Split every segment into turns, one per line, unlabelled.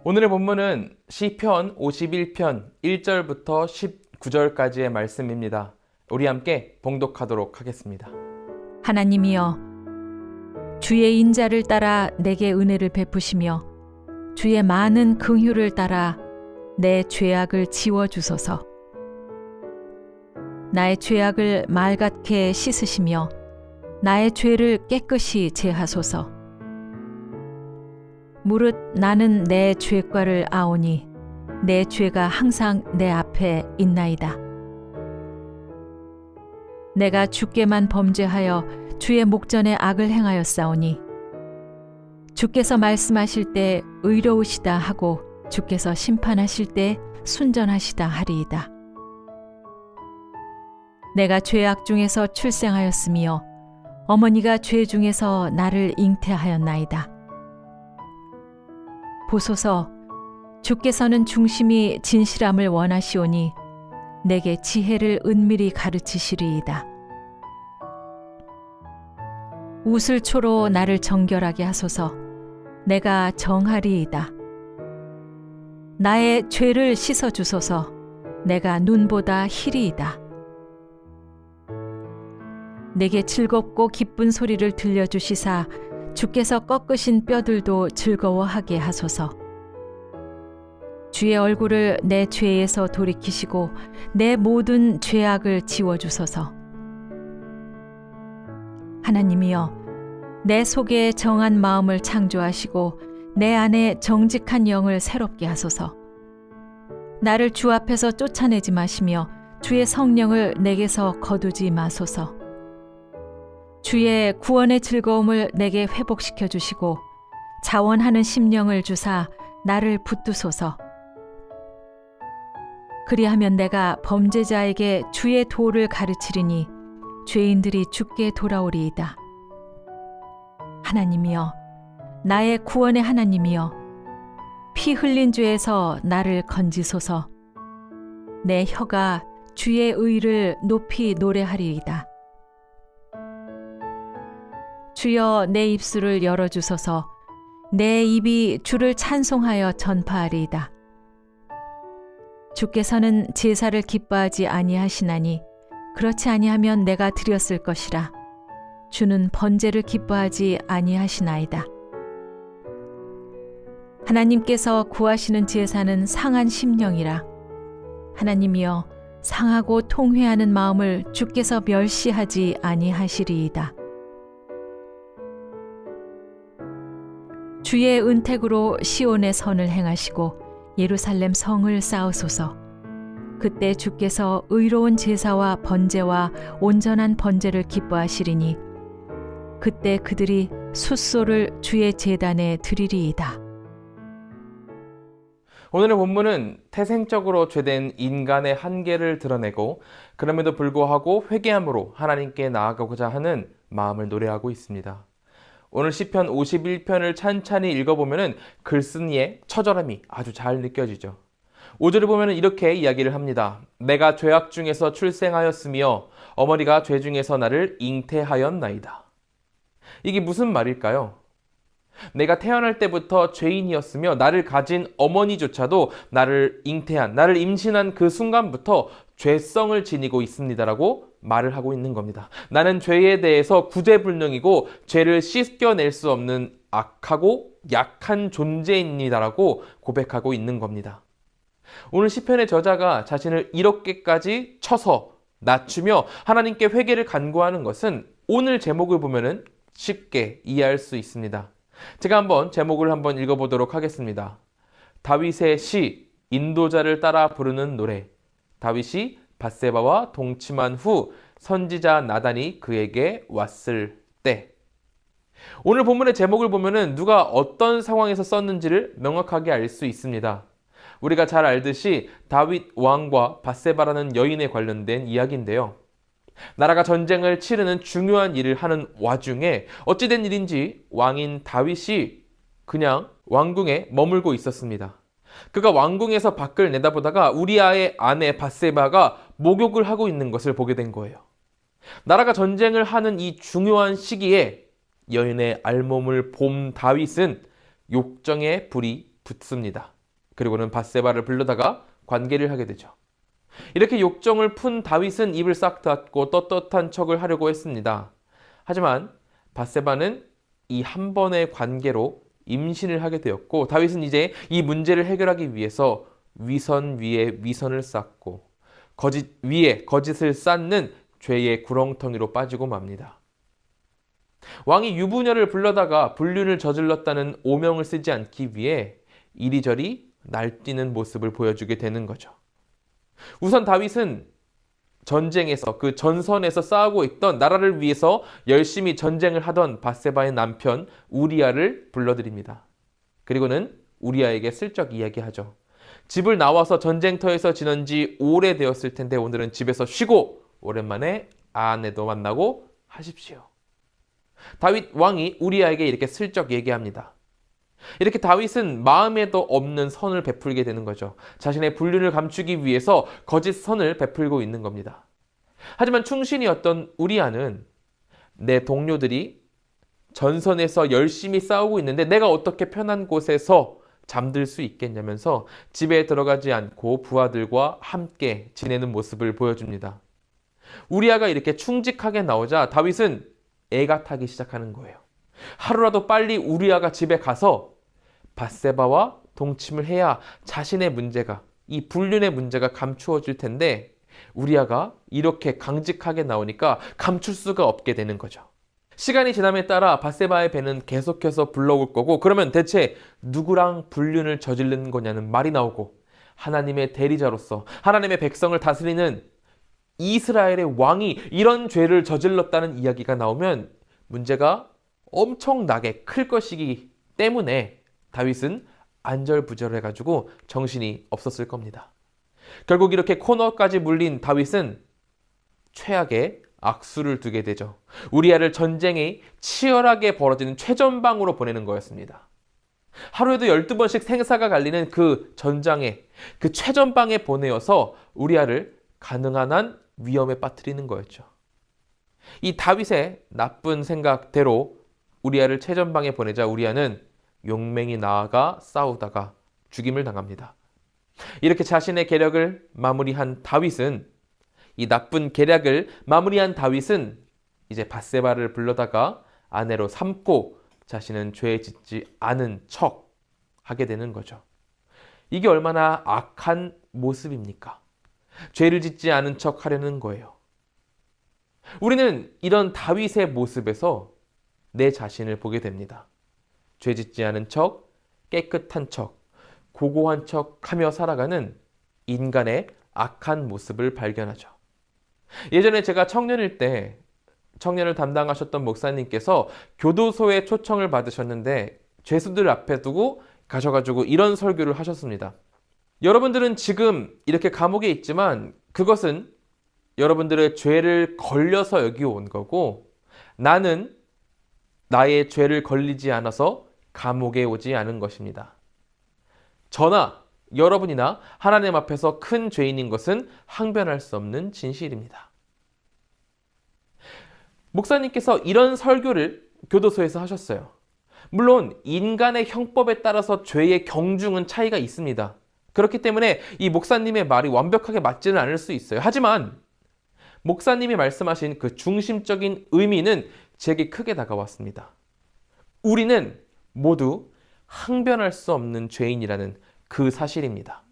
오늘의 본문은 시편 51편 1절부터 19절까지의 말씀입니다. 우리 함께 봉독하도록 하겠습니다.
하나님이여, 주의 인자를 따라 내게 은혜를 베푸시며 주의 많은 긍휼을 따라 내 죄악을 지워주소서. 나의 죄악을 맑게 씻으시며 나의 죄를 깨끗이 제하소서. 무릇 나는 내 죄과를 아오니 내 죄가 항상 내 앞에 있나이다. 내가 주께만 범죄하여 주의 목전에 악을 행하였사오니 주께서 말씀하실 때 의로우시다 하고 주께서 심판하실 때 순전하시다 하리이다. 내가 죄악 중에서 출생하였으며 어머니가 죄 중에서 나를 잉태하였나이다. 보소서, 주께서는 중심이 진실함을 원하시오니 내게 지혜를 은밀히 가르치시리이다. 우슬초로 나를 정결하게 하소서. 내가 정하리이다. 나의 죄를 씻어주소서. 내가 눈보다 희리이다. 내게 즐겁고 기쁜 소리를 들려주시사 주께서 꺾으신 뼈들도 즐거워하게 하소서. 주의 얼굴을 내 죄에서 돌이키시고 내 모든 죄악을 지워주소서. 하나님이여, 내 속에 정한 마음을 창조하시고 내 안에 정직한 영을 새롭게 하소서. 나를 주 앞에서 쫓아내지 마시며 주의 성령을 내게서 거두지 마소서. 주의 구원의 즐거움을 내게 회복시켜 주시고 자원하는 심령을 주사 나를 붙드소서. 그리하면 내가 범죄자에게 주의 도를 가르치리니 죄인들이 주께 돌아오리이다. 하나님이여, 나의 구원의 하나님이여, 피 흘린 죄에서 나를 건지소서. 내 혀가 주의 의를 높이 노래하리이다. 주여, 내 입술을 열어주소서. 내 입이 주를 찬송하여 전파하리이다. 주께서는 제사를 기뻐하지 아니하시나니 그렇지 아니하면 내가 드렸을 것이라. 주는 번제를 기뻐하지 아니하시나이다. 하나님께서 구하시는 제사는 상한 심령이라. 하나님이여, 상하고 통회하는 마음을 주께서 멸시하지 아니하시리이다. 주의 은택으로 시온의 선을 행하시고 예루살렘 성을 쌓으소서. 그때 주께서 의로운 제사와 번제와 온전한 번제를 기뻐하시리니 그때 그들이 숫소를 주의 제단에 드리리이다.
오늘의 본문은 태생적으로 죄된 인간의 한계를 드러내고 그럼에도 불구하고 회개함으로 하나님께 나아가고자 하는 마음을 노래하고 있습니다. 오늘 시편 51편을 찬찬히 읽어보면 글쓴이의 처절함이 아주 잘 느껴지죠. 5절을 보면 이렇게 이야기를 합니다. 내가 죄악 중에서 출생하였으며 어머니가 죄 중에서 나를 잉태하였나이다. 이게 무슨 말일까요? 내가 태어날 때부터 죄인이었으며 나를 가진 어머니조차도 나를 잉태한, 나를 임신한 그 순간부터 죄성을 지니고 있습니다라고 말을 하고 있는 겁니다. 나는 죄에 대해서 구제불능이고 죄를 씻겨낼 수 없는 악하고 약한 존재입니다라고 고백하고 있는 겁니다. 오늘 시편의 저자가 자신을 이렇게까지 쳐서 낮추며 하나님께 회개를 간구하는 것은 오늘 제목을 보면은 쉽게 이해할 수 있습니다. 제가 한번 제목을 한번 읽어보도록 하겠습니다. 다윗의 시, 인도자를 따라 부르는 노래. 다윗이 밧세바와 동침한 후 선지자 나단이 그에게 왔을 때. 오늘 본문의 제목을 보면은 누가 어떤 상황에서 썼는지를 명확하게 알 수 있습니다. 우리가 잘 알듯이 다윗 왕과 밧세바라는 여인에 관련된 이야기인데요. 나라가 전쟁을 치르는 중요한 일을 하는 와중에 어찌된 일인지 왕인 다윗이 그냥 왕궁에 머물고 있었습니다. 그가 왕궁에서 밖을 내다보다가 우리아의 아내 밧세바가 목욕을 하고 있는 것을 보게 된 거예요. 나라가 전쟁을 하는 이 중요한 시기에 여인의 알몸을 본 다윗은 욕정에 불이 붙습니다. 그리고는 밧세바를 불러다가 관계를 하게 되죠. 이렇게 욕정을 푼 다윗은 입을 싹 닫고 떳떳한 척을 하려고 했습니다. 하지만 밧세바는 이 한 번의 관계로 임신을 하게 되었고, 다윗은 이제 이 문제를 해결하기 위해서 위선 위에 위선을 쌓고 거짓 위에 거짓을 쌓는 죄의 구렁텅이로 빠지고 맙니다. 왕이 유부녀를 불러다가 불륜을 저질렀다는 오명을 쓰지 않기 위해 이리저리 날뛰는 모습을 보여주게 되는 거죠. 우선 다윗은 전쟁에서, 그 전선에서 싸우고 있던, 나라를 위해서 열심히 전쟁을 하던 밧세바의 남편 우리아를 불러드립니다. 그리고는 우리아에게 슬쩍 이야기하죠. 집을 나와서 전쟁터에서 지낸 지 오래되었을 텐데 오늘은 집에서 쉬고 오랜만에 아내도 만나고 하십시오. 다윗 왕이 우리아에게 이렇게 슬쩍 얘기합니다. 이렇게 다윗은 마음에도 없는 선을 베풀게 되는 거죠. 자신의 불륜을 감추기 위해서 거짓 선을 베풀고 있는 겁니다. 하지만 충신이었던 우리아는 내 동료들이 전선에서 열심히 싸우고 있는데 내가 어떻게 편한 곳에서 잠들 수 있겠냐면서 집에 들어가지 않고 부하들과 함께 지내는 모습을 보여줍니다. 우리아가 이렇게 충직하게 나오자 다윗은 애가 타기 시작하는 거예요. 하루라도 빨리 우리아가 집에 가서 밧세바와 동침을 해야 자신의 문제가, 이 불륜의 문제가 감추어질 텐데 우리아가 이렇게 강직하게 나오니까 감출 수가 없게 되는 거죠. 시간이 지남에 따라 밧세바의 배는 계속해서 불러올 거고, 그러면 대체 누구랑 불륜을 저지른 거냐는 말이 나오고, 하나님의 대리자로서 하나님의 백성을 다스리는 이스라엘의 왕이 이런 죄를 저질렀다는 이야기가 나오면 문제가 엄청나게 클 것이기 때문에 다윗은 안절부절해가지고 정신이 없었을 겁니다. 결국 이렇게 코너까지 물린 다윗은 최악의 악수를 두게 되죠. 우리아를 전쟁이 치열하게 벌어지는 최전방으로 보내는 거였습니다. 하루에도 12번씩 생사가 갈리는 그 전장에, 그 최전방에 보내어서 우리아를 가능한 한 위험에 빠뜨리는 거였죠. 이 다윗의 나쁜 생각대로 우리아를 최전방에 보내자 우리아는 용맹히 나아가 싸우다가 죽임을 당합니다. 이렇게 자신의 계략을 마무리한 다윗은, 이 나쁜 계략을 마무리한 다윗은 이제 밧세바를 불러다가 아내로 삼고 자신은 죄 짓지 않은 척 하게 되는 거죠. 이게 얼마나 악한 모습입니까? 죄를 짓지 않은 척 하려는 거예요. 우리는 이런 다윗의 모습에서 내 자신을 보게 됩니다. 죄 짓지 않은 척, 깨끗한 척, 고고한 척 하며 살아가는 인간의 악한 모습을 발견하죠. 예전에 제가 청년일 때 청년을 담당하셨던 목사님께서 교도소에 초청을 받으셨는데 죄수들 앞에 두고 가셔가지고 이런 설교를 하셨습니다. 여러분들은 지금 이렇게 감옥에 있지만 그것은 여러분들의 죄를 걸려서 여기 온 거고, 나는 나의 죄를 걸리지 않아서 감옥에 오지 않은 것입니다. 저나 여러분이나 하나님 앞에서 큰 죄인인 것은 항변할 수 없는 진실입니다. 목사님께서 이런 설교를 교도소에서 하셨어요. 물론 인간의 형법에 따라서 죄의 경중은 차이가 있습니다. 그렇기 때문에 이 목사님의 말이 완벽하게 맞지는 않을 수 있어요. 하지만 목사님이 말씀하신 그 중심적인 의미는 제게 크게 다가왔습니다. 우리는 모두 항변할 수 없는 죄인이라는 그 사실입니다.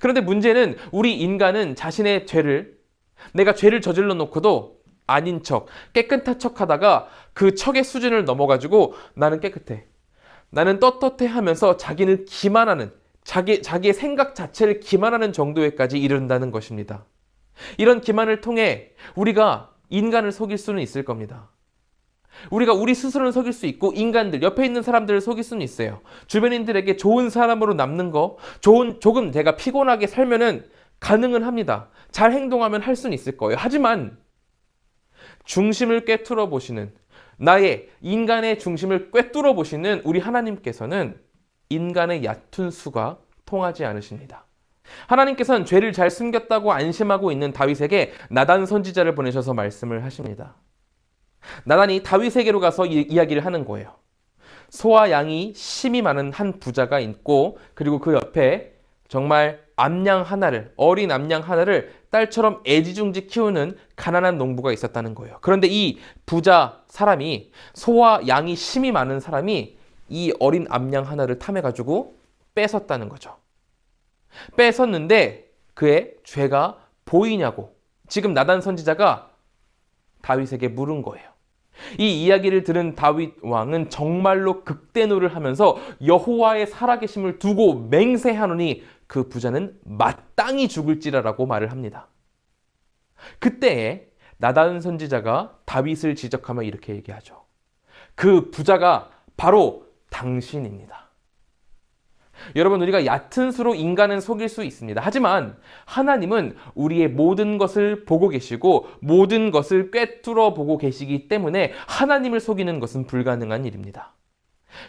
그런데 문제는 우리 인간은 자신의 죄를, 내가 죄를 저질러 놓고도 아닌 척, 깨끗한 척 하다가 그 척의 수준을 넘어가지고 나는 깨끗해, 나는 떳떳해 하면서 자기는 기만하는, 자기의 생각 자체를 기만하는 정도에까지 이른다는 것입니다. 이런 기만을 통해 우리가 인간을 속일 수는 있을 겁니다. 우리가 우리 스스로는 속일 수 있고 인간들, 옆에 있는 사람들을 속일 수는 있어요. 주변인들에게 좋은 사람으로 남는 거, 조금 내가 피곤하게 살면은 가능은 합니다. 잘 행동하면 할 수는 있을 거예요. 하지만 중심을 꿰뚫어 보시는, 나의 인간의 중심을 꿰뚫어 보시는 우리 하나님께서는 인간의 얕은 수가 통하지 않으십니다. 하나님께서는 죄를 잘 숨겼다고 안심하고 있는 다윗에게 나단 선지자를 보내셔서 말씀을 하십니다. 나단이 다윗에게로 가서 이야기를 하는 거예요. 소와 양이 심이 많은 한 부자가 있고 그리고 그 옆에 정말 어린 암양 하나를 딸처럼 애지중지 키우는 가난한 농부가 있었다는 거예요. 그런데 이 부자 사람이 소와 양이 심이 많은 사람이 이 어린 암양 하나를 탐해가지고 뺏었다는 거죠. 뺏었는데 그의 죄가 보이냐고 지금 나단 선지자가 다윗에게 물은 거예요. 이 이야기를 들은 다윗 왕은 정말로 극대노를 하면서 여호와의 살아계심을 두고 맹세하노니 그 부자는 마땅히 죽을지라라고 말을 합니다. 그때에 나단 선지자가 다윗을 지적하며 이렇게 얘기하죠. 그 부자가 바로 당신입니다. 여러분, 우리가 얕은 수로 인간은 속일 수 있습니다. 하지만 하나님은 우리의 모든 것을 보고 계시고 모든 것을 꿰뚫어 보고 계시기 때문에 하나님을 속이는 것은 불가능한 일입니다.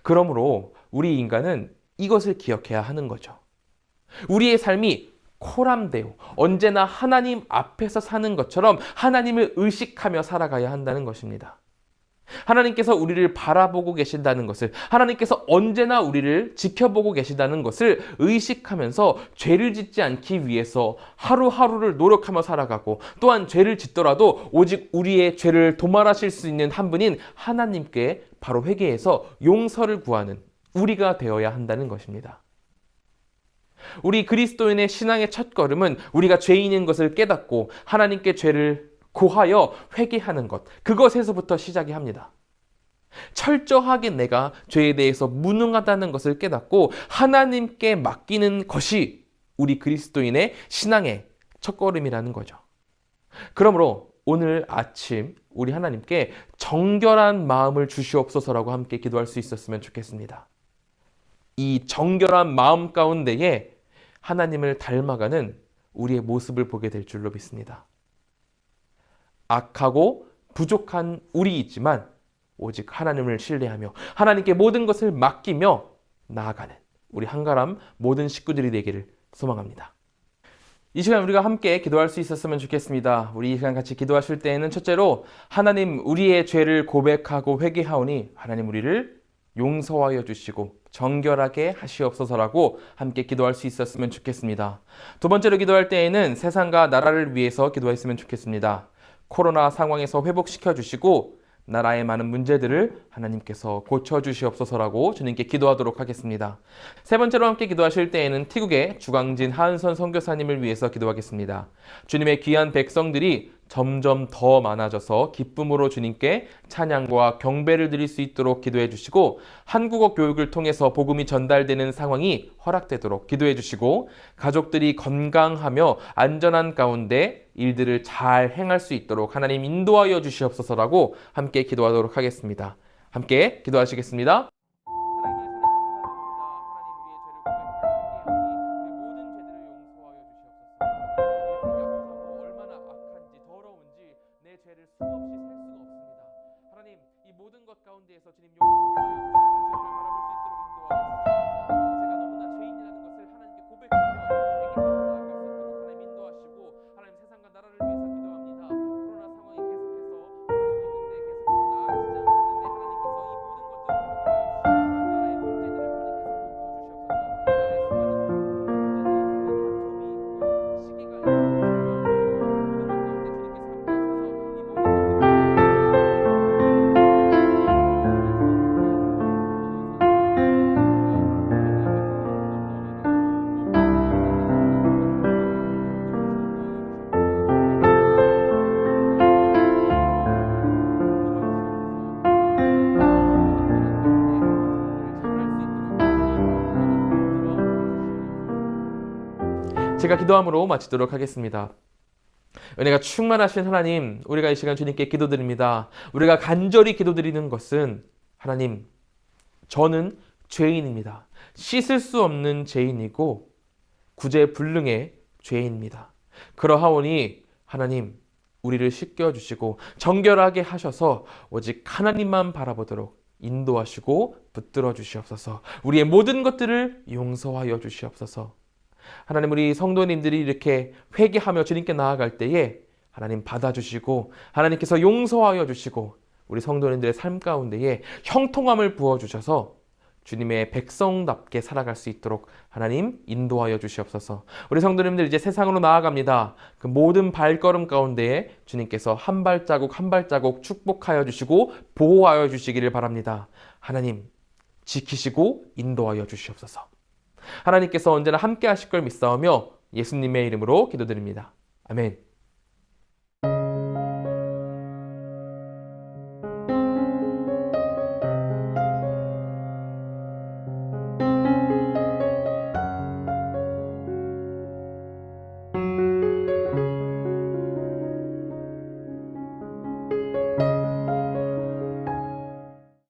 그러므로 우리 인간은 이것을 기억해야 하는 거죠. 우리의 삶이 코람데오, 언제나 하나님 앞에서 사는 것처럼 하나님을 의식하며 살아가야 한다는 것입니다. 하나님께서 우리를 바라보고 계신다는 것을, 하나님께서 언제나 우리를 지켜보고 계신다는 것을 의식하면서 죄를 짓지 않기 위해서 하루하루를 노력하며 살아가고, 또한 죄를 짓더라도 오직 우리의 죄를 도말하실 수 있는 한 분인 하나님께 바로 회개해서 용서를 구하는 우리가 되어야 한다는 것입니다. 우리 그리스도인의 신앙의 첫걸음은 우리가 죄인인 것을 깨닫고 하나님께 죄를 고하여 회개하는 것, 그것에서부터 시작이 합니다. 철저하게 내가 죄에 대해서 무능하다는 것을 깨닫고 하나님께 맡기는 것이 우리 그리스도인의 신앙의 첫걸음이라는 거죠. 그러므로 오늘 아침 우리 하나님께 정결한 마음을 주시옵소서라고 함께 기도할 수 있었으면 좋겠습니다. 이 정결한 마음 가운데에 하나님을 닮아가는 우리의 모습을 보게 될 줄로 믿습니다. 악하고 부족한 우리이지만 오직 하나님을 신뢰하며 하나님께 모든 것을 맡기며 나아가는 우리 한가람 모든 식구들이 되기를 소망합니다. 이 시간 우리가 함께 기도할 수 있었으면 좋겠습니다. 우리 이 시간 같이 기도하실 때에는 첫째로 하나님, 우리의 죄를 고백하고 회개하오니 하나님 우리를 용서하여 주시고 정결하게 하시옵소서라고 함께 기도할 수 있었으면 좋겠습니다. 두 번째로 기도할 때에는 세상과 나라를 위해서 기도했으면 좋겠습니다. 코로나 상황에서 회복시켜 주시고 나라의 많은 문제들을 하나님께서 고쳐주시옵소서라고 주님께 기도하도록 하겠습니다. 세 번째로 함께 기도하실 때에는 태국의 주광진 하은선 선교사님을 위해서 기도하겠습니다. 주님의 귀한 백성들이 점점 더 많아져서 기쁨으로 주님께 찬양과 경배를 드릴 수 있도록 기도해 주시고 한국어 교육을 통해서 복음이 전달되는 상황이 허락되도록 기도해 주시고 가족들이 건강하며 안전한 가운데 일들을 잘 행할 수 있도록 하나님 인도하여 주시옵소서라고 함께 기도하도록 하겠습니다. 함께 기도하시겠습니다. 가운데에서 주님 용서하여 주시고 주님을 바라볼 수 있도록 인도하여 주시옵소서. 제가 너무나 죄인이라는 것을 하나님께 고백하며 회개하며 나아갈 수 있도록 하나님 인도하시고 하나님 세상과 나라를 위해서 기도합니다. 코로나 상황이 계속해서 벌어지고 있는데 제가 기도함으로 마치도록 하겠습니다. 은혜가 충만하신 하나님, 우리가 이 시간 주님께 기도드립니다. 우리가 간절히 기도드리는 것은 하나님, 저는 죄인입니다. 씻을 수 없는 죄인이고 구제불능의 죄인입니다. 그러하오니 하나님, 우리를 씻겨주시고 정결하게 하셔서 오직 하나님만 바라보도록 인도하시고 붙들어 주시옵소서. 우리의 모든 것들을 용서하여 주시옵소서. 하나님, 우리 성도님들이 이렇게 회개하며 주님께 나아갈 때에 하나님 받아주시고 하나님께서 용서하여 주시고 우리 성도님들의 삶 가운데에 형통함을 부어주셔서 주님의 백성답게 살아갈 수 있도록 하나님 인도하여 주시옵소서. 우리 성도님들 이제 세상으로 나아갑니다. 그 모든 발걸음 가운데에 주님께서 한 발자국 한 발자국 축복하여 주시고 보호하여 주시기를 바랍니다. 하나님 지키시고 인도하여 주시옵소서. 하나님께서 언제나 함께 하실 걸 믿사오며 예수님의 이름으로 기도드립니다. 아멘.